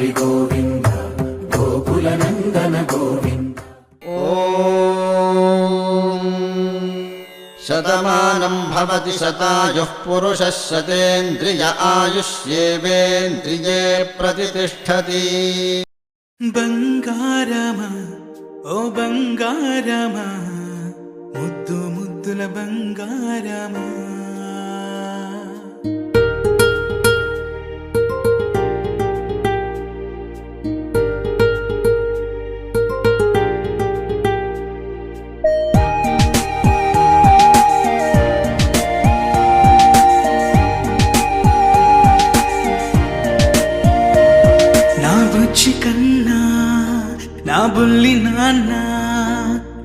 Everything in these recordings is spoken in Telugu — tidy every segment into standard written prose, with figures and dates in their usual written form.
హరి గోవింద గోకుల నందన గోవింద. శతమానం భవతి శతాయుః పురుషः శతేంద్రియ ఆయుష్యేవేంద్రియే ప్రతిష్ఠతి. బంగారమా ఓ బంగారమా ముద్దు ముద్దుల బంగారమా, నా బుజ్జి కన్నా నా బుల్లి నాన్న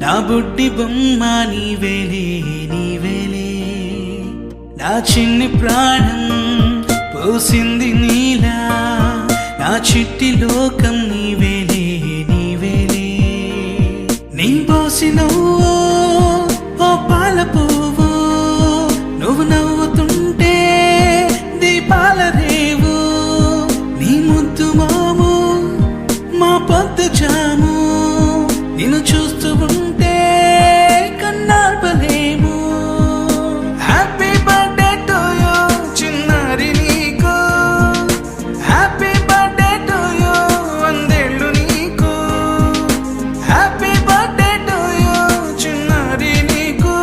నా బుడ్డి బొమ్మ నీవేలే నీవేలే, నా చిన్ని ప్రాణం పోసింది నీలా, నా చిట్టి లోకం నీవేలే నీవేలే. నీ పోసినవో ఓ పాల పువ్వు, నువ్వు నవ్వుతుంటే దీపాల రేవు, నీ ముద్దు మాము మా పొద్దు జాము, నిన్ను చూస్తూ ఉంటే కన్నార్పలేము. హ్యాపీ బర్త్డే టు యూ చిన్నారి నీకు, హ్యాపీ బర్త్డే టు యూ వందేళ్ళు నీకు, హ్యాపీ బర్త్డే టు యూ చిన్నారి నీకు,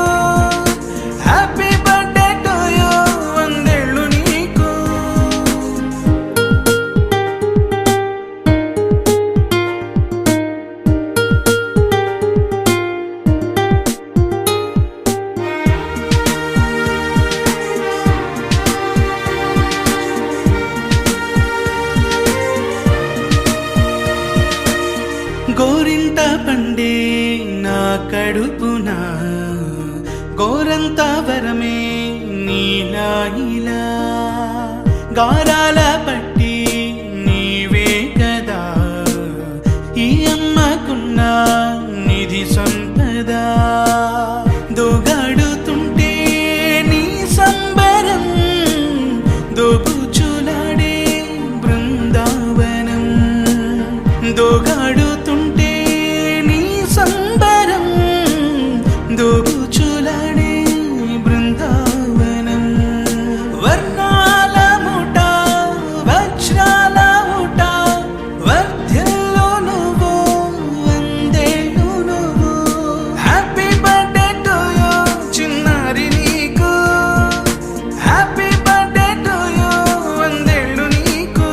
హ్యాపీ బర్త్డే టు యూ వందేళ్ళు నీకు. గోరింట పండే నా కడుపున గోరంత వరమే నీలా ఇలా, గారాల పట్టి నీవే కదా ఈ అమ్మకున్న నిధి సంపద. దోగాడుతుంటే నీ సంబరం దోబుచులాడే బృందావనం, దోగాడుతుంటే నీ సంబరం దోబుచులాడే బృందావనం. వర్ణాల ముఠ వజ్రాల ముఠ వర్ధ్యలో నువ్వు వందేళ్ళు నువ్వు. హ్యాపీ బర్త్డే టు యూ చిన్నారి నీకు, హ్యాపీ బర్త్డే టు యూ వందేళ్ళు నీకు,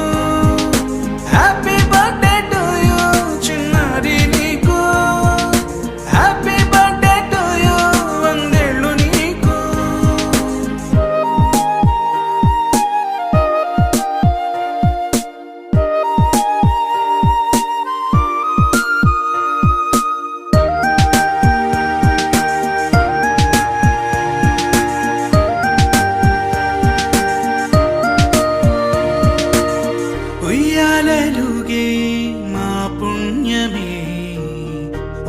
హ్యాపీ బర్త్డే టు యూ చిన్నారి నీకు, హ్యాపీ బర్త్డే టు యూ వందేళ్ళు నీకు. ఉయ్యాలలుగే మా పుణ్యమే,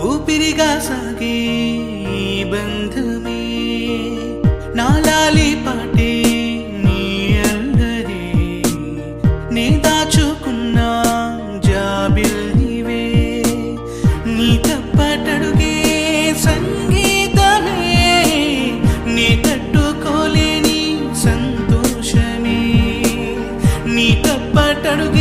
ఊపిరిగా సాగే ఈ బంధమే, నాలాలి పాటే నీ అల్లరే, నీ దాచుకున్న జాబిల్లివే, నీ తప్పటడుగే సంగీతమే, నీ తట్టుకోలేని సంతోషమే, నీ తప్పటడుగే